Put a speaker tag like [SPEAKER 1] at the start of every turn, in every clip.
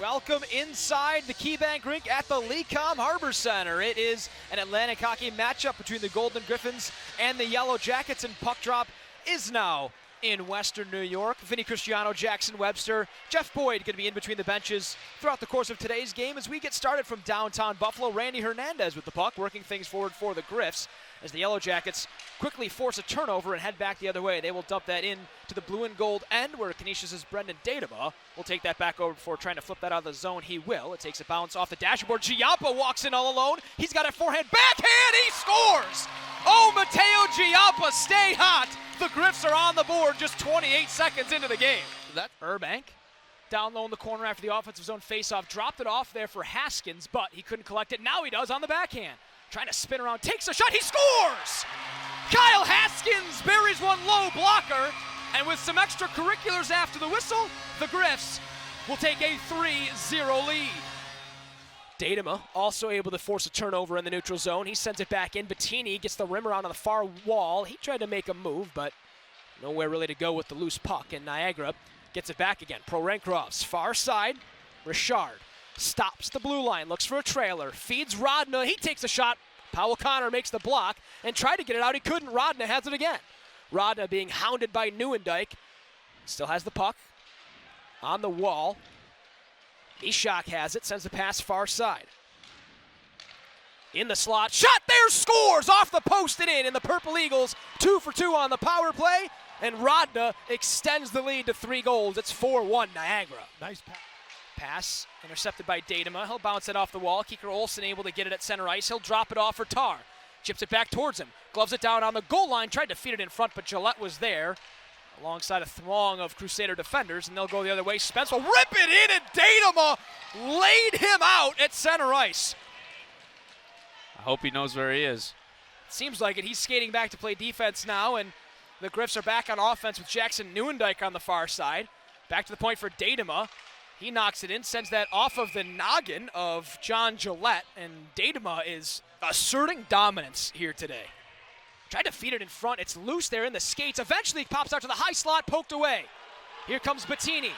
[SPEAKER 1] Welcome inside the KeyBank Rink at the Lecom Harbor Center. It is an Atlantic hockey matchup between the Golden Griffins and the Yellow Jackets, and puck drop is now in Western New York. Vinnie, Christiano, Jackson Webster, Jeff Boyd going to be in between the benches throughout the course of today's game as we get started from downtown Buffalo. Randy Hernandez with the puck, working things forward for the Griffs as the Yellow Jackets quickly force a turnover and head back the other way. They will dump that in to the blue and gold end where Canisius' Brenden Datema will take that back over before trying to flip that out of the zone. He will. It takes a bounce off the dashboard. Giampa walks in all alone. He's got a forehand backhand. He scores! Oh, Matteo Giampa, stay hot. The Griffs are on the board just 28 seconds into the game. That Burbank down low in the corner after the offensive zone faceoff. Dropped it off there for Haskins, but he couldn't collect it. Now he does on the backhand. Trying to spin around, takes a shot, he scores! Kyle Haskins buries one low blocker, and with some extracurriculars after the whistle, the Griffs will take a 3-0 lead. Datema also able to force a turnover in the neutral zone. He sends it back in. Bettini gets the rim around on the far wall. He tried to make a move, but nowhere really to go with the loose puck, and Niagara gets it back again. Prorenkrov's far side, Richard stops the blue line, looks for a trailer, feeds Rodne, he takes a shot. Powell Connor makes the block and tried to get it out, he couldn't. Rodne has it again. Rodne being hounded by Nieuwendyk, still has the puck on the wall. Ishak has it, sends the pass far side. In the slot, shot there, scores off the post and in the Purple Eagles, 2 for 2 on the power play, and Rodne extends the lead to 3 goals. It's 4-1 Niagara.
[SPEAKER 2] Nice pass.
[SPEAKER 1] Pass intercepted by Datema. He'll bounce it off the wall. Keeker Olsen able to get it at center ice. He'll drop it off for Tarr. Chips it back towards him. Gloves it down on the goal line. Tried to feed it in front, but Gillette was there alongside a throng of Crusader defenders, and they'll go the other way. Spence will rip it in, and Datema laid him out at center ice.
[SPEAKER 3] I hope he knows where he is.
[SPEAKER 1] Seems like it. He's skating back to play defense now, and the Griffs are back on offense with Jackson Nieuwendyk on the far side. Back to the point for Datema. He knocks it in, sends that off of the noggin of John Gillette, and Datema is asserting dominance here today. Tried to feed it in front. It's loose there in the skates. Eventually it pops out to the high slot, poked away. Here comes Bettini.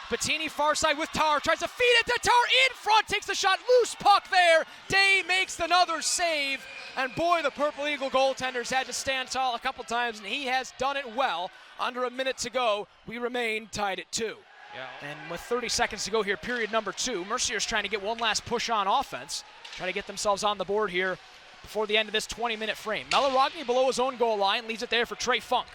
[SPEAKER 1] Bettini far side with Tarr. Tries to feed it to Tarr in front. Takes the shot. Loose puck there. Day makes another save. And boy, the Purple Eagle goaltenders had to stand tall a couple times, and he has done it well. Under a minute to go, we remain tied at 2. Yeah. And with 30 seconds to go here, period number 2, Mercyhurst trying to get one last push on offense. Trying to get themselves on the board here before the end of this 20-minute frame. Rodne below his own goal line, leaves it there for Trey Funk.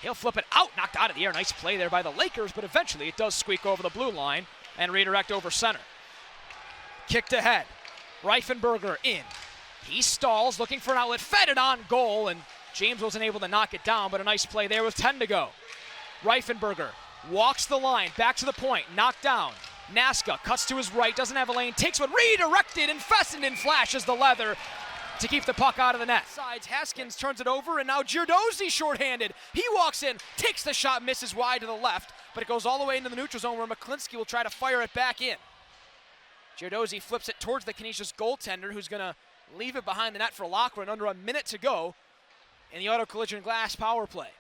[SPEAKER 1] He'll flip it out, knocked out of the air. Nice play there by the Lakers, but eventually it does squeak over the blue line and redirect over center. Kicked ahead. Reifenberger in. He stalls, looking for an outlet, fed it on goal, and James wasn't able to knock it down, but a nice play there with 10 to go. Reifenberger walks the line, back to the point, knocked down. Naska cuts to his right, doesn't have a lane, takes one, redirected, and Fessenden flashes the leather to keep the puck out of the net. Sides, Haskins turns it over, and now Giardozzi shorthanded. He walks in, takes the shot, misses wide to the left, but it goes all the way into the neutral zone where McClinsky will try to fire it back in. Giardozzi flips it towards the Canisius goaltender, who's going to leave it behind the net for Lochran under a minute to go in the auto collision glass power play.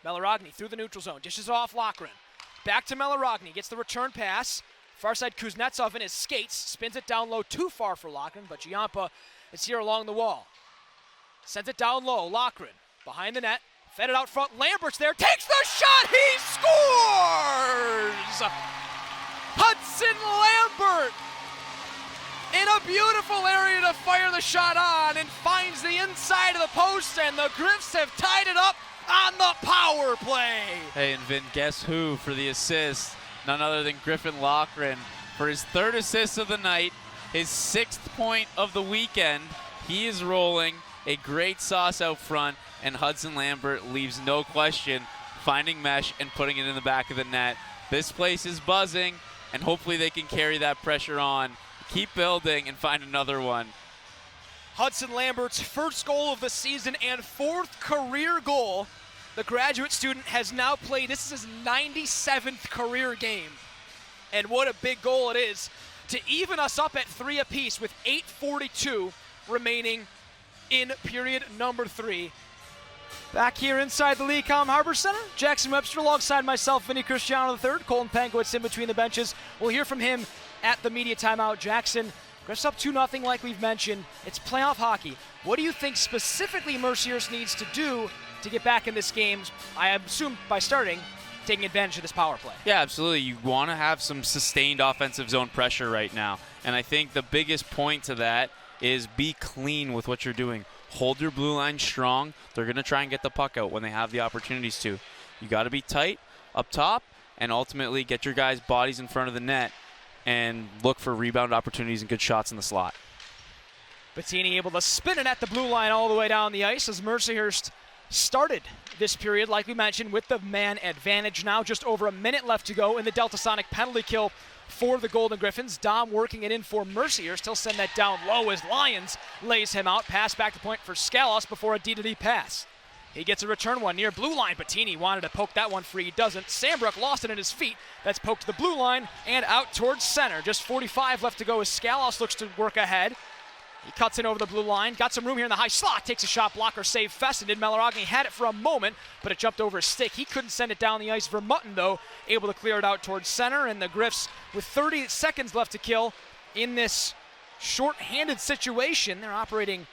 [SPEAKER 1] Rodne through the neutral zone, dishes off Lochran. Back to Rodne, gets the return pass. Far side Kuznetsov in his skates, spins it down low, too far for Lochran, but Giampa is here along the wall. Sends it down low, Lochran behind the net, fed it out front, Lambert's there, takes the shot, he scores! Hudson Lambert in a beautiful area to fire the shot on and finds the inside of the post, and the Griffs have tied it up on the power play.
[SPEAKER 3] Hey, and Vin, guess who for the assist? None other than Griffin Lochran for his 3rd assist of the night, his 6th point of the weekend. He is rolling a great sauce out front, and Hudson Lambert leaves no question finding mesh and putting it in the back of the net. This place is buzzing, and hopefully they can carry that pressure on, keep building, and find another one.
[SPEAKER 1] Hudson Lambert's 1st goal of the season and 4th career goal. The graduate student has now played, this is his 97th career game. And what a big goal it is to even us up at 3 apiece with 8:42 remaining in period number 3. Back here inside the Lecom Harbor Center, Jackson Webster alongside myself, Vinnie Christiano III. Colton Pankowitz in between the benches. We'll hear from him at the media timeout. Jackson, Griffs up 2-0 like we've mentioned. It's playoff hockey. What do you think specifically Mercyhurst needs to do to get back in this game? I assume by starting, taking advantage of this power play.
[SPEAKER 3] Yeah, absolutely. You want to have some sustained offensive zone pressure right now. And I think the biggest point to that is be clean with what you're doing. Hold your blue line strong. They're going to try and get the puck out when they have the opportunities to. You got to be tight up top and ultimately get your guys' bodies in front of the net and look for rebound opportunities and good shots in the slot.
[SPEAKER 1] Bettini able to spin it at the blue line all the way down the ice as Mercyhurst started this period, like we mentioned, with the man advantage. Now just over a minute left to go in the Delta Sonic penalty kill for the Golden Griffins. Dom working it in for Mercyhurst. He'll send that down low as Lyons lays him out. Pass back to point for Skalos before a D-to-D pass. He gets a return one near blue line. Bettini wanted to poke that one free. He doesn't. Sandbrook lost it in his feet. That's poked to the blue line and out towards center. Just 45 left to go as Skalos looks to work ahead. He cuts in over the blue line. Got some room here in the high slot. Takes a shot blocker save. Fessenden. Maloragni had it for a moment, but it jumped over his stick. He couldn't send it down the ice. Vermutton, though, able to clear it out towards center. And the Griffs, with 30 seconds left to kill in this short-handed situation, they're operating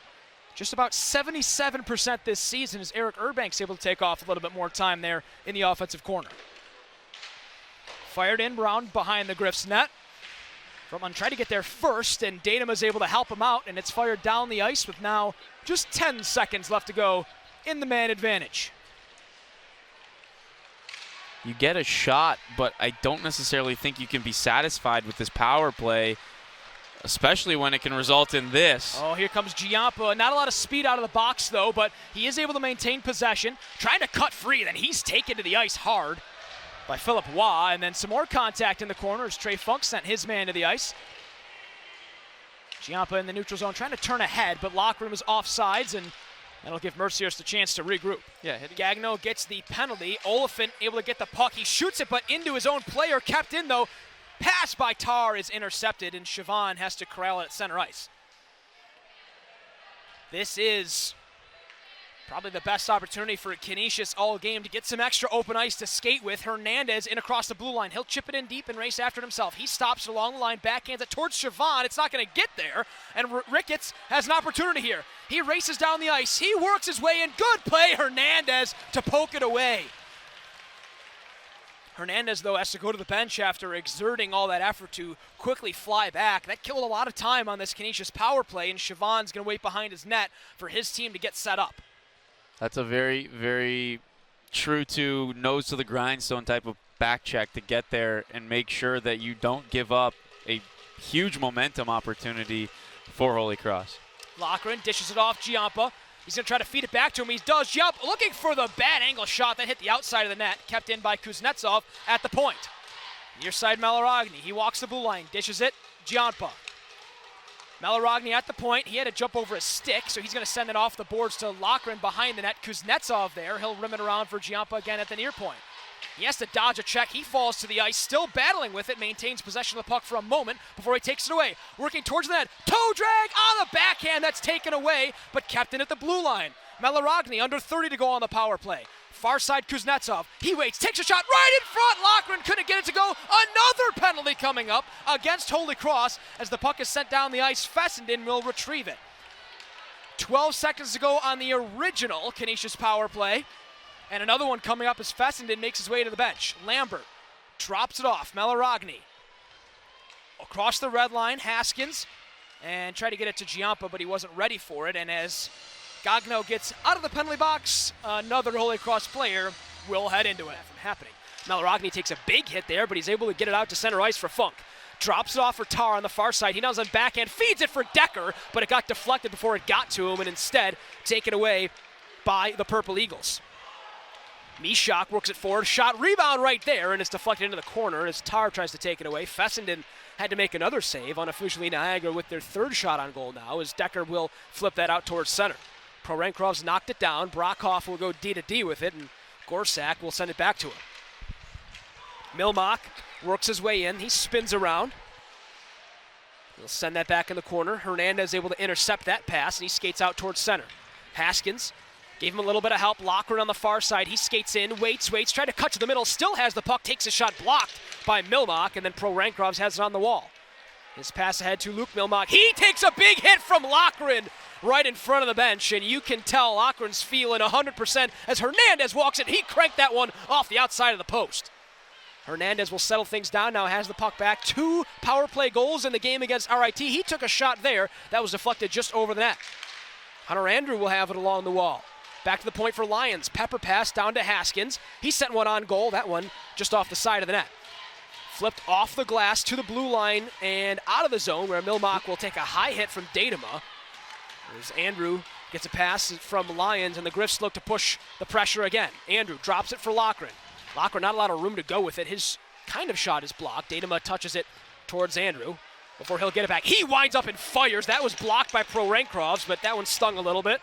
[SPEAKER 1] just about 77% this season as Eric Urbank's able to take off a little bit more time there in the offensive corner. Fired in round behind the Griffs net. Vermutton tried to get there first, and Datema's able to help him out, and it's fired down the ice with now just 10 seconds left to go in the man advantage.
[SPEAKER 3] You get a shot, but I don't necessarily think you can be satisfied with this power play, especially when it can result in this.
[SPEAKER 1] Oh, here comes Giampa. Not a lot of speed out of the box, though, but he is able to maintain possession. Trying to cut free, then he's taken to the ice hard by Philip Waugh, and then some more contact in the corner as Trey Funk sent his man to the ice. Giampa in the neutral zone trying to turn ahead, but Lockroom is offsides, and that'll give Mercyhurst a chance to regroup. Yeah, Gagno gets the penalty. Oliphant able to get the puck. He shoots it, but into his own player. Kept in, though. Pass by Tarr is intercepted, and Siobhan has to corral it at center ice. This is probably the best opportunity for Canisius all game to get some extra open ice to skate with. Hernandez in across the blue line. He'll chip it in deep and race after it himself. He stops along the line, backhands it towards Siobhan. It's not going to get there, and Ricketts has an opportunity here. He races down the ice. He works his way in. Good play, Hernandez, to poke it away. Hernandez, though, has to go to the bench after exerting all that effort to quickly fly back. That killed a lot of time on this Canisius power play, and Siobhan's going to wait behind his net for his team to get set up.
[SPEAKER 3] That's a very, very true to nose to the grindstone type of back check to get there and make sure that you don't give up a huge momentum opportunity for Holy Cross.
[SPEAKER 1] Lochran dishes it off Giampa. He's going to try to feed it back to him. He does. Giampa looking for the bad angle shot that hit the outside of the net. Kept in by Kuznetsov at the point. Near side Maloragni. He walks the blue line. Dishes it. Giampa. Maloragni at the point. He had to jump over a stick, so he's going to send it off the boards to Lochran behind the net. Kuznetsov there. He'll rim it around for Giampa again at the near point. He has to dodge a check. He falls to the ice, still battling with it, maintains possession of the puck for a moment before he takes it away. Working towards the net. Toe drag on the backhand. That's taken away, but kept in at the blue line. Maloragni under 30 to go on the power play. Far side Kuznetsov. He waits, takes a shot right in front. Lochran couldn't get it to go. Another penalty coming up against Holy Cross as the puck is sent down the ice. Fessenden will retrieve it. 12 seconds to go on the original Canisius power play. And another one coming up as Fessenden makes his way to the bench. Lambert drops it off. Maloragni. Across the red line, Haskins. And tried to get it to Giampa, but he wasn't ready for it. And as Gagno gets out of the penalty box, another Holy Cross player will head into it from happening. Maloragni takes a big hit there, but he's able to get it out to center ice for Funk. Drops it off for Tarr on the far side. He now is on backhand, feeds it for Decker, but it got deflected before it got to him, and instead taken away by the Purple Eagles. Mishak works it forward, shot, rebound right there, and it's deflected into the corner as Tarr tries to take it away. Fessenden had to make another save, unofficially Niagara with their third shot on goal now, as Decker will flip that out towards center. Prorenkrov's knocked it down. Brockhoff will go D-to-D with it, and Gorsak will send it back to him. Milmock works his way in. He spins around. He'll send that back in the corner. Hernandez able to intercept that pass, and he skates out towards center. Haskins Gave him a little bit of help. Lockren on the far side. He skates in, waits, trying to cut to the middle. Still has the puck, takes a shot blocked by Milmock, and then Pro Rankrovs has it on the wall. His pass ahead to Luke Milmock. He takes a big hit from Lockren right in front of the bench, and you can tell Lockren's feeling 100% as Hernandez walks in. He cranked that one off the outside of the post. Hernandez will settle things down now, has the puck back. 2 power play goals in the game against RIT. He took a shot there that was deflected just over the net. Hunter Andrew will have it along the wall. Back to the point for Lions. Pepper pass down to Haskins. He sent one on goal. That one just off the side of the net. Flipped off the glass to the blue line and out of the zone where Milmock will take a high hit from Datema. As Andrew gets a pass from Lions and the Griffs look to push the pressure again. Andrew drops it for Lockren. Lockren not a lot of room to go with it. His kind of shot is blocked. Datema touches it towards Andrew before he'll get it back. He winds up and fires. That was blocked by Pro Rankrovs, but that one stung a little bit.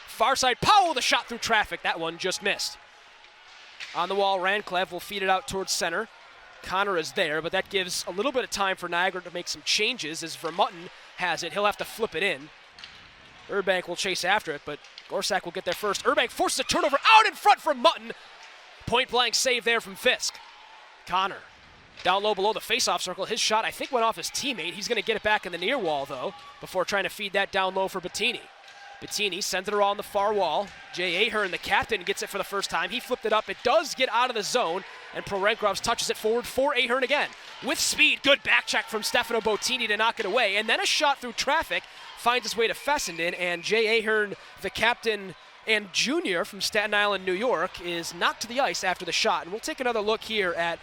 [SPEAKER 1] Far side, Powell with a shot through traffic. That one just missed. On the wall, Ranclev will feed it out towards center. Connor is there, but that gives a little bit of time for Niagara to make some changes as Vermutton has it. He'll have to flip it in. Urbank will chase after it, but Gorsak will get there first. Urbank forces a turnover out in front for Mutton. Point blank save there from Fisk. Connor down low below the face-off circle. His shot, I think, went off his teammate. He's going to get it back in the near wall, though, before trying to feed that down low for Bettini. Bettini sends it around the far wall. Jay Ahern, the captain, gets it for the first time. He flipped it up. It does get out of the zone, and Pro Rankrovs touches it forward for Ahern again. With speed, good back check from Stefano Bottini to knock it away, and then a shot through traffic finds its way to Fessenden, and Jay Ahern, the captain and junior from Staten Island, New York, is knocked to the ice after the shot. And we'll take another look here at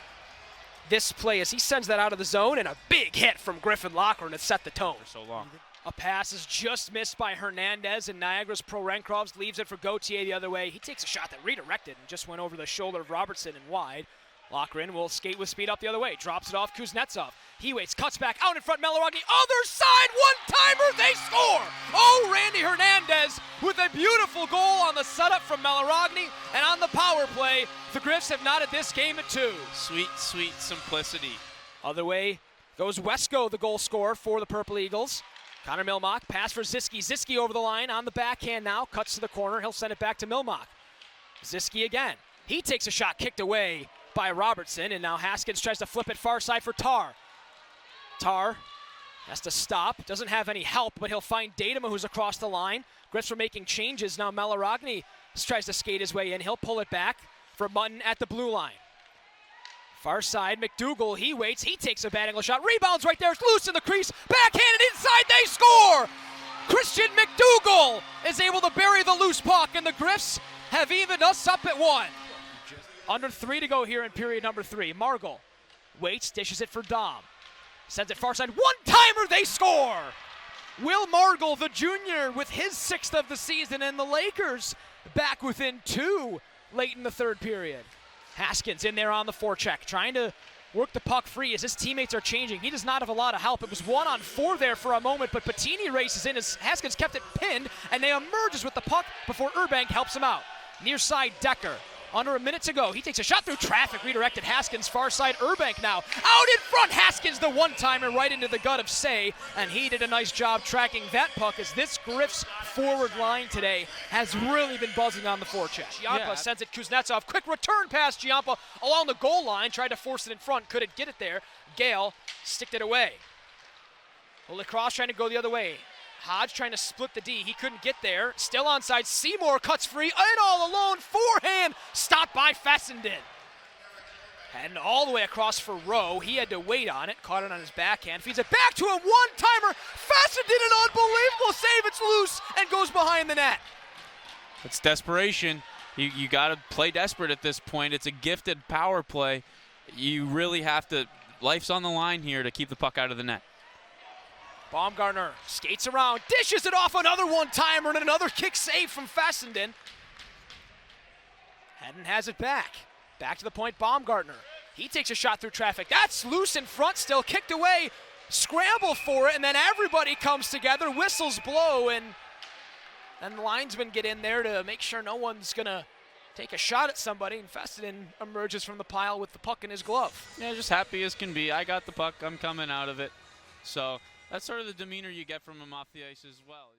[SPEAKER 1] this play as he sends that out of the zone, and a big hit from Griffin Lockren to set the tone.
[SPEAKER 3] So long.
[SPEAKER 1] A pass is just missed by Hernandez, and Niagara's Pro Rankrovs leaves it for Gauthier the other way. He takes a shot that redirected and just went over the shoulder of Robertson and wide. Lockren will skate with speed up the other way, drops it off Kuznetsov. He waits, cuts back, out in front, Melarogny, other side, one-timer, they score! Oh, Randy Hernandez with a beautiful goal on the setup from Melarogny, and on the power play, the Griffs have knotted this game at 2.
[SPEAKER 3] Sweet, sweet simplicity.
[SPEAKER 1] Other way goes Wesco, the goal scorer for the Purple Eagles. Connor Milmock, pass for Ziski. Ziski over the line, on the backhand now, cuts to the corner. He'll send it back to Milmock. Ziski again. He takes a shot kicked away by Robertson, and now Haskins tries to flip it far side for Tarr. Tarr has to stop, doesn't have any help, but he'll find Datema, who's across the line. Griffs are making changes. Now Melarogny tries to skate his way in. He'll pull it back for Mutton at the blue line. Far side, MacDougall, he waits, he takes a bad angle shot, rebounds right there, it's loose in the crease, backhanded inside, they score! Christian MacDougall is able to bury the loose puck, and the Griffs have evened us up at 1. Under 3 to go here in period number 3. Margel waits, dishes it for Dom. Sends it far side, one-timer, they score! Will Margel, the junior, with his 6th of the season, and the Lakers back within 2 late in the 3rd period. Haskins in there on the forecheck, trying to work the puck free as his teammates are changing. He does not have a lot of help. It was 1-on-4 there for a moment, but Bettini races in as Haskins kept it pinned, and they emerges with the puck before Urbank helps him out. Near side, Decker. Under a minute to go. He takes a shot through traffic, redirected Haskins, far side, Urbank now. Out in front, Haskins, the one-timer right into the gut of Say, and he did a nice job tracking that puck as this Griffs forward line today has really been buzzing on the forecheck. Giampa sends it Kuznetsov, quick return pass, Giampa along the goal line, tried to force it in front, couldn't get it there. Gale sticked it away. Lacrosse trying to go the other way. Hodge trying to split the D. He couldn't get there. Still onside. Seymour cuts free. And all alone. Forehand. Stopped by Fessenden. Heading all the way across for Rowe. He had to wait on it. Caught it on his backhand. Feeds it back to a one-timer. Fessenden, an unbelievable save. It's loose and goes behind the net.
[SPEAKER 3] It's desperation. You got to play desperate at this point. It's a gifted power play. You really have to. Life's on the line here to keep the puck out of the net.
[SPEAKER 1] Baumgartner skates around, dishes it off, another one-timer, and another kick save from Fessenden. Hedden has it back. Back to the point, Baumgartner. He takes a shot through traffic. That's loose in front still, kicked away. Scramble for it, and then everybody comes together, whistles blow, and the linesmen get in there to make sure no one's going to take a shot at somebody, and Fessenden emerges from the pile with the puck in his glove.
[SPEAKER 3] Yeah, just happy as can be. I got the puck. I'm coming out of it. So that's sort of the demeanor you get from him off the ice as well.